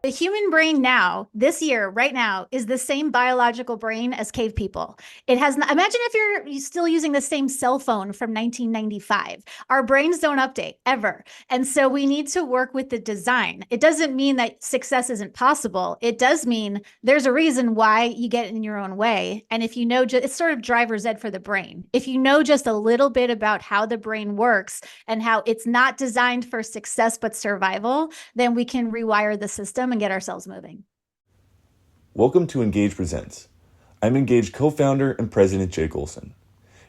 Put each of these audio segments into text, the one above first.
The human brain now, this year, right now, is the same biological brain as cave people. It has not, imagine if you're still using the same cell phone from 1995. Our brains don't update ever. And so we need to work with the design. It doesn't mean that success isn't possible. It does mean there's a reason why you get in your own way. And if you know, it's sort of driver's ed for the brain. If you know just a little bit about how the brain works and how it's not designed for success but survival, then we can rewire the system and get ourselves moving. Welcome to Engage Presents. I'm Engage co-founder and president Jake Olson.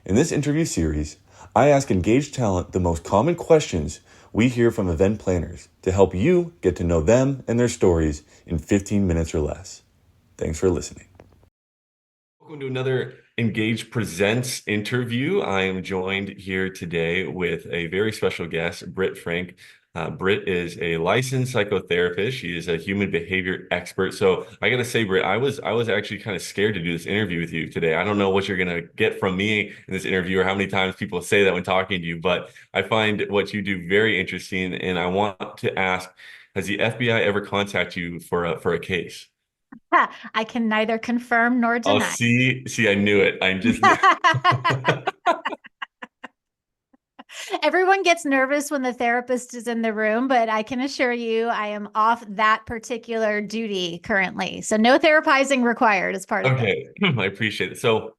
In this interview series, I ask Engage talent the most common questions we hear from event planners to help you get to know them and their stories in 15 minutes or less. Thanks for listening. Welcome to another Engage Presents interview. I am joined here today with a very special guest, Britt Frank. Britt is a licensed psychotherapist. She is a human behavior expert. So I got to say, Britt, I was actually kind of scared to do this interview with you today. I don't know what you're going to get from me in this interview or how many times people say that when talking to you, but I find what you do very interesting. And I want to ask, has the FBI ever contacted you for a case? I can neither confirm nor Oh, deny. see, I knew it. I just knew. Everyone gets nervous when the therapist is in the room, but I can assure you I am off that particular duty currently. So no therapizing required as part of this. Okay, I appreciate it. So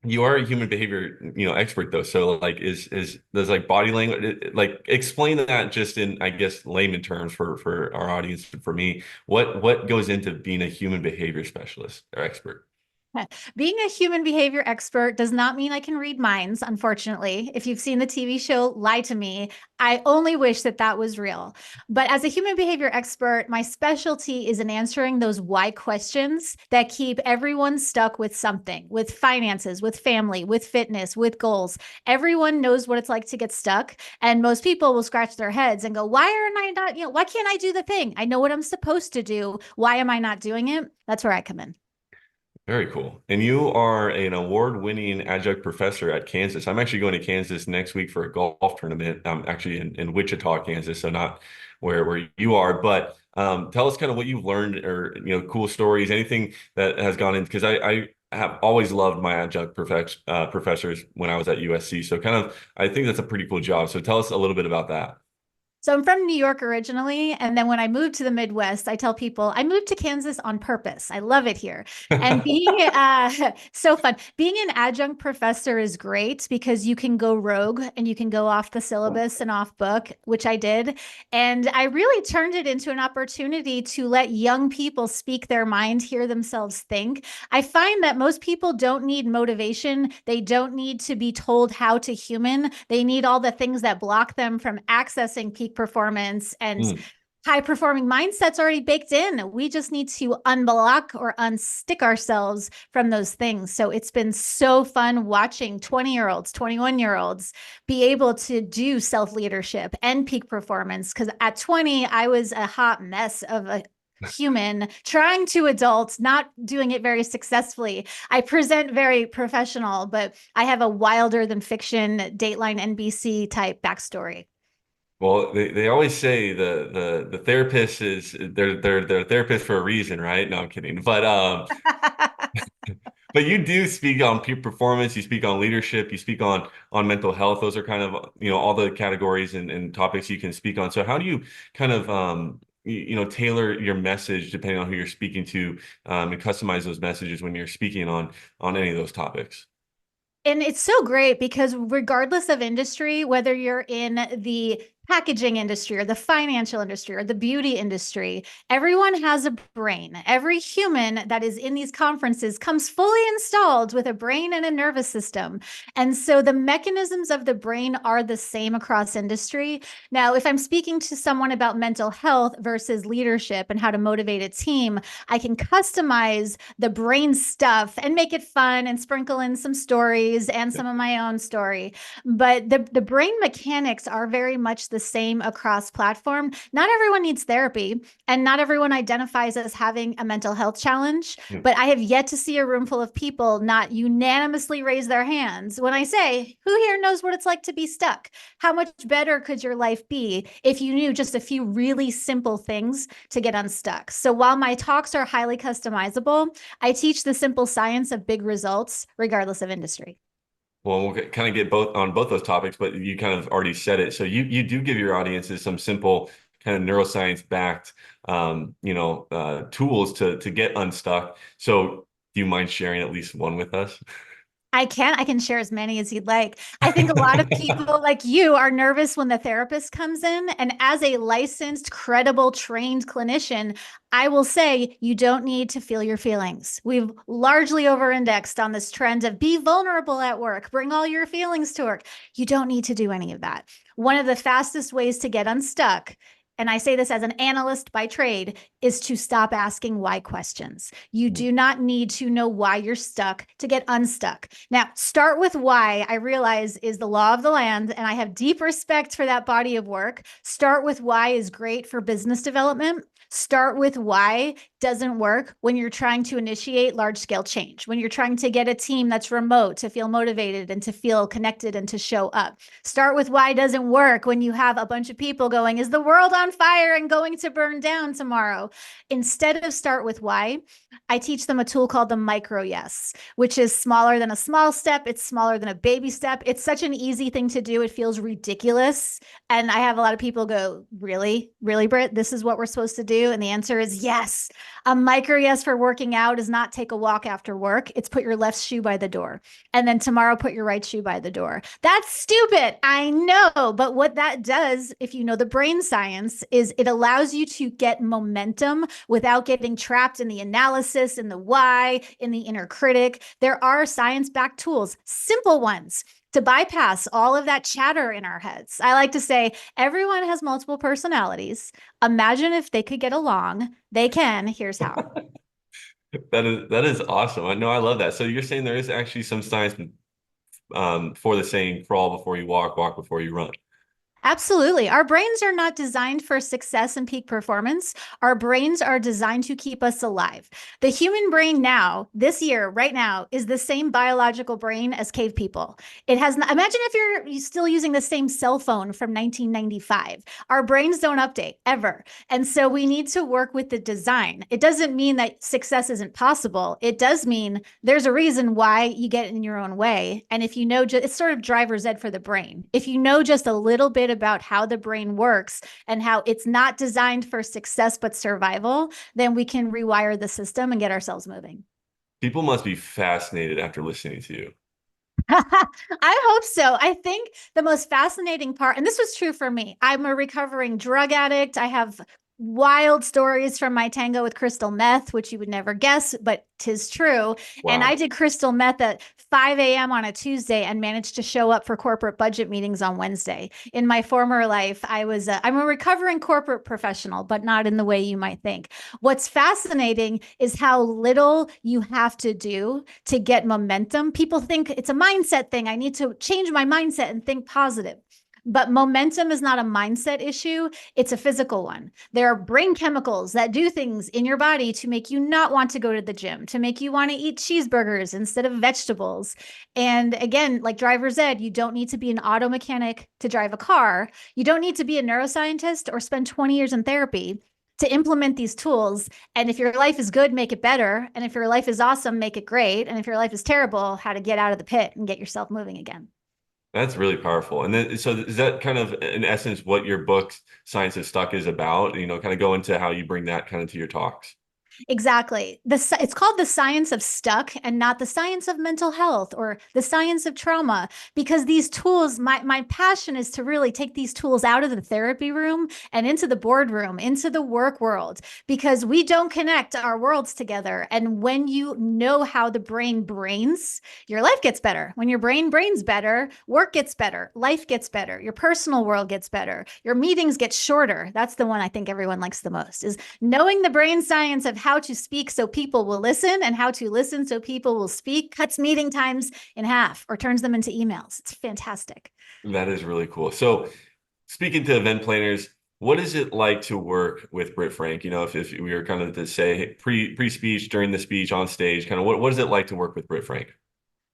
you are a human behavior, expert though. So like is does like body language like explain that just in I guess layman terms for our audience and for me. What goes into being a human behavior specialist or expert? Being a human behavior expert does not mean I can read minds, unfortunately. If you've seen the TV show Lie to Me, I only wish that that was real. But as a human behavior expert, my specialty is in answering those why questions that keep everyone stuck with something, with finances, with family, with fitness, with goals. Everyone knows what it's like to get stuck. And most people will scratch their heads and go, why aren't I not, why can't I do the thing? I know what I'm supposed to do. Why am I not doing it? That's where I come in. Very cool. And you are an award-winning adjunct professor at Kansas. I'm actually going to Kansas next week for a golf tournament. I'm actually in Wichita, Kansas, so not where you are. But tell us kind of what you've learned or, cool stories, anything that has gone in, because I have always loved my adjunct professors when I was at USC. So kind of, I think that's a pretty cool job. So tell us a little bit about that. So I'm from New York originally. And then when I moved to the Midwest, I tell people I moved to Kansas on purpose. I love it here. And being so fun. Being an adjunct professor is great because you can go rogue and you can go off the syllabus and off book, which I did. And I really turned it into an opportunity to let young people speak their mind, hear themselves think. I find that most people don't need motivation. They don't need to be told how to human. They need all the things that block them from accessing peak performance and Mm. high performing mindsets already baked in. We just need to unblock or unstick ourselves from those things. So it's been so fun watching 20-year-olds, 21-year-olds be able to do self leadership and peak performance. Because at 20, I was a hot mess of a human trying to adult, not doing it very successfully. I present very professional, but I have a wilder than fiction Dateline NBC type backstory. Well, they always say the therapist is they're therapist for a reason, right? No, I'm kidding. But you do speak on peak performance, you speak on leadership, you speak on mental health. Those are kind of, all the categories and topics you can speak on. So how do you kind of tailor your message depending on who you're speaking to, and customize those messages when you're speaking on any of those topics? And it's so great because regardless of industry, whether you're in the packaging industry or the financial industry or the beauty industry, everyone has a brain. Every human that is in these conferences comes fully installed with a brain and a nervous system. And so the mechanisms of the brain are the same across industry. Now, if I'm speaking to someone about mental health versus leadership and how to motivate a team, I can customize the brain stuff and make it fun and sprinkle in some stories and some of my own story. But the brain mechanics are very much the same across platform. Not everyone needs therapy, and not everyone identifies as having a mental health challenge, but I have yet to see a room full of people not unanimously raise their hands when I say, who here knows what it's like to be stuck? How much better could your life be if you knew just a few really simple things to get unstuck? So while my talks are highly customizable, I teach the simple science of big results, regardless of industry. Well, we'll kind of get both on both those topics, but you kind of already said it. So you do give your audiences some simple kind of neuroscience backed tools to get unstuck. So do you mind sharing at least one with us? I can share as many as you'd like. I think a lot of people like you are nervous when the therapist comes in. And as a licensed, credible, trained clinician, I will say you don't need to feel your feelings. We've largely over-indexed on this trend of be vulnerable at work, bring all your feelings to work. You don't need to do any of that. One of the fastest ways to get unstuck, and I say this as an analyst by trade, is to stop asking why questions. You do not need to know why you're stuck to get unstuck. Now, start with why, I realize is the law of the land, and I have deep respect for that body of work. Start with why is great for business development. Start with why doesn't work when you're trying to initiate large scale change, when you're trying to get a team that's remote to feel motivated and to feel connected and to show up. Start with why doesn't work when you have a bunch of people going, is the world on fire and going to burn down tomorrow? Instead of start with why, I teach them a tool called the micro yes, which is smaller than a small step. It's smaller than a baby step. It's such an easy thing to do. It feels ridiculous. And I have a lot of people go, really, Britt, this is what we're supposed to do? And the answer is yes. A micro yes for working out is not take a walk after work. It's put your left shoe by the door. And then tomorrow, put your right shoe by the door. That's stupid. I know. But what that does, if you know the brain science, is it allows you to get momentum without getting trapped in the analysis, in the why, in the inner critic. There are science-backed tools, simple ones, to bypass all of that chatter in our heads. I like to say everyone has multiple personalities. Imagine if they could get along. They can. Here's how. That is awesome. I know, I love that. So you're saying there is actually some science for the saying crawl before you walk, walk before you run. Absolutely. Our brains are not designed for success and peak performance. Our brains are designed to keep us alive. The human brain now, this year, right now, is the same biological brain as cave people. It has not, imagine if you're still using the same cell phone from 1995. Our brains don't update ever. And so we need to work with the design. It doesn't mean that success isn't possible. It does mean there's a reason why you get in your own way. And if you know, it's sort of driver's ed for the brain. If you know just a little bit about how the brain works and how it's not designed for success but survival, then we can rewire the system and get ourselves moving. People must be fascinated after listening to you. I hope so. I think the most fascinating part, and this was true for me, I'm a recovering drug addict. I have wild stories from my tango with crystal meth, which you would never guess, but 'tis true. Wow. And I did crystal meth at 5 a.m. on a Tuesday and managed to show up for corporate budget meetings on Wednesday. In my former life, I'm a recovering corporate professional, but not in the way you might think. What's fascinating is how little you have to do to get momentum. People think it's a mindset thing. I need to change my mindset and think positive. But momentum is not a mindset issue. It's a physical one. There are brain chemicals that do things in your body to make you not want to go to the gym, to make you want to eat cheeseburgers instead of vegetables. And again, like driver's ed, you don't need to be an auto mechanic to drive a car. You don't need to be a neuroscientist or spend 20 years in therapy to implement these tools. And if your life is good, make it better. And if your life is awesome, make it great. And if your life is terrible, how to get out of the pit and get yourself moving again. That's really powerful. And then, so is that kind of, in essence, what your book, Science of Stuck, is about? You know, kind of go into how you bring that kind of to your talks. Exactly. It's called the science of stuck and not the science of mental health or the science of trauma, because these tools, my passion is to really take these tools out of the therapy room and into the boardroom, into the work world, because we don't connect our worlds together. And when you know how the brain brains, your life gets better. When your brain brains better, work gets better, life gets better, your personal world gets better, your meetings get shorter. That's the one I think everyone likes the most, is knowing the brain science of how to speak so people will listen and how to listen so people will speak cuts meeting times in half or turns them into emails. It's fantastic. That is really cool. So speaking to event planners, what is it like to work with Britt Frank? If we were kind of to say hey, pre-speech, during the speech, on stage, kind of what is it like to work with Britt Frank?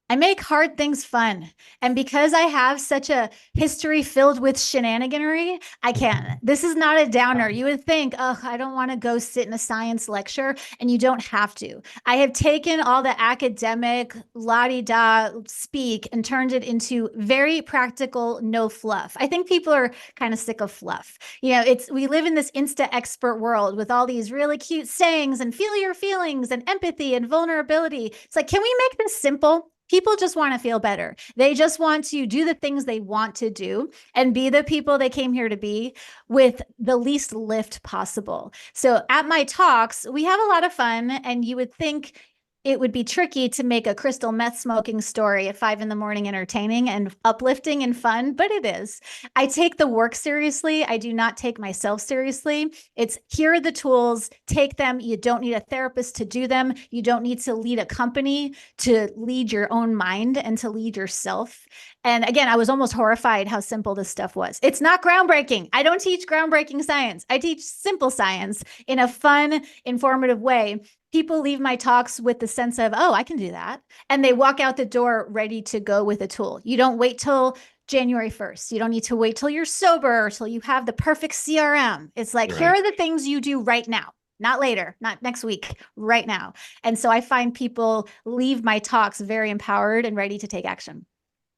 I make hard things fun. And because I have such a history filled with shenaniganery, I can. This is not a downer. You would think, oh, I don't want to go sit in a science lecture, and you don't have to. I have taken all the academic la-di-da speak and turned it into very practical, no fluff. I think people are kind of sick of fluff. We live in this insta expert world with all these really cute sayings and feel your feelings and empathy and vulnerability. It's like, can we make this simple? People just want to feel better. They just want to do the things they want to do and be the people they came here to be with the least lift possible. So at my talks, we have a lot of fun, and you would think it would be tricky to make a crystal meth smoking story at 5 a.m. entertaining and uplifting and fun, but it is. I take the work seriously. I do not take myself seriously. It's here are the tools, take them. You don't need a therapist to do them. You don't need to lead a company to lead your own mind and to lead yourself. And again, I was almost horrified how simple this stuff was. It's not groundbreaking. I don't teach groundbreaking science. I teach simple science in a fun, informative way. People leave my talks with the sense of, oh, I can do that. And they walk out the door ready to go with a tool. You don't wait till January 1st. You don't need to wait till you're sober or till you have the perfect CRM. It's like, here Right. are the things you do right now, not later, not next week, right now. And so I find people leave my talks very empowered and ready to take action.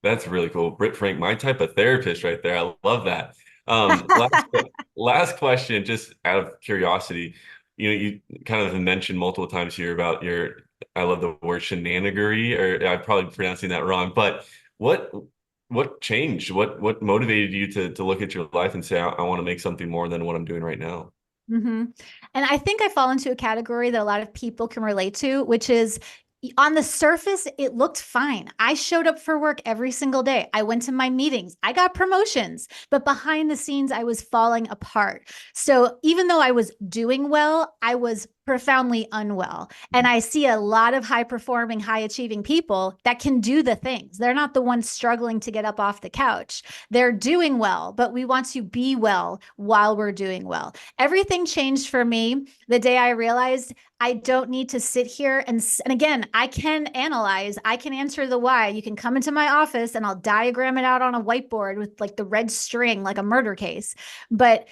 That's really cool. Britt Frank, my type of therapist right there. I love that. Last question, just out of curiosity. You kind of mentioned multiple times here about I love the word shenanigery, or I'm probably pronouncing that wrong, but what what changed? What motivated you to look at your life and say, I want to make something more than what I'm doing right now? Mm-hmm. And I think I fall into a category that a lot of people can relate to, which is on the surface, it looked fine. I showed up for work every single day. I went to my meetings. I got promotions, but behind the scenes, I was falling apart. So even though I was doing well, I was profoundly unwell. And I see a lot of high performing, high achieving people that can do the things. They're not the ones struggling to get up off the couch. They're doing well, but we want to be well while we're doing well. Everything changed for me the day I realized I don't need to sit here and again, I can analyze, I can answer the why. You can come into my office and I'll diagram it out on a whiteboard with like the red string, like a murder case. But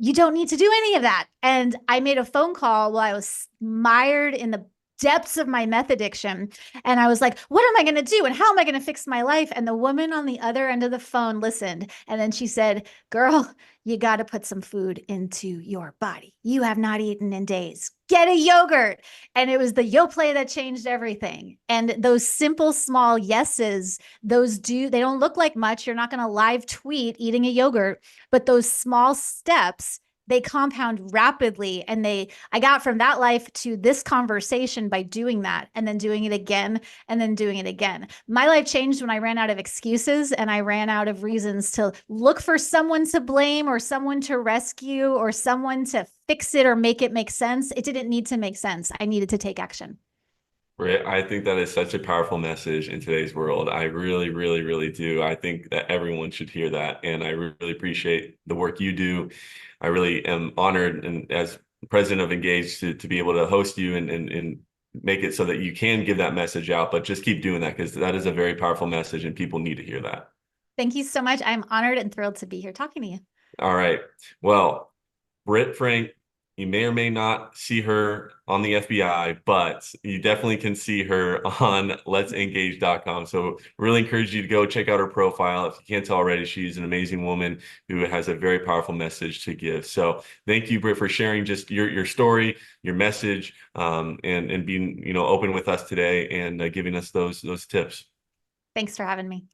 you don't need to do any of that. And I made a phone call while I was mired in the depths of my meth addiction. And I was like, what am I going to do? And how am I going to fix my life? And the woman on the other end of the phone listened. And then she said, girl, you got to put some food into your body. You have not eaten in days. Get a yogurt. And it was the Yoplait that changed everything. And those simple, small yeses, they don't look like much. You're not going to live tweet eating a yogurt, but those small steps, they compound rapidly. And I got from that life to this conversation by doing that and then doing it again and then doing it again. My life changed when I ran out of excuses and I ran out of reasons to look for someone to blame or someone to rescue or someone to fix it or make it make sense. It didn't need to make sense. I needed to take action. Right. I think that is such a powerful message in today's world. I really, really, really do. I think that everyone should hear that. And I really appreciate the work you do. I really am honored and as president of Engage to be able to host you and make it so that you can give that message out, but just keep doing that because that is a very powerful message and people need to hear that. Thank you so much. I'm honored and thrilled to be here talking to you. All right. Well, Britt Frank, you may or may not see her on the FBI, but you definitely can see her on letsengage.com. So really encourage you to go check out her profile. If you can't tell already, she's an amazing woman who has a very powerful message to give. So thank you, Britt, for sharing just your story, your message, and being open with us today and giving us those tips. Thanks for having me.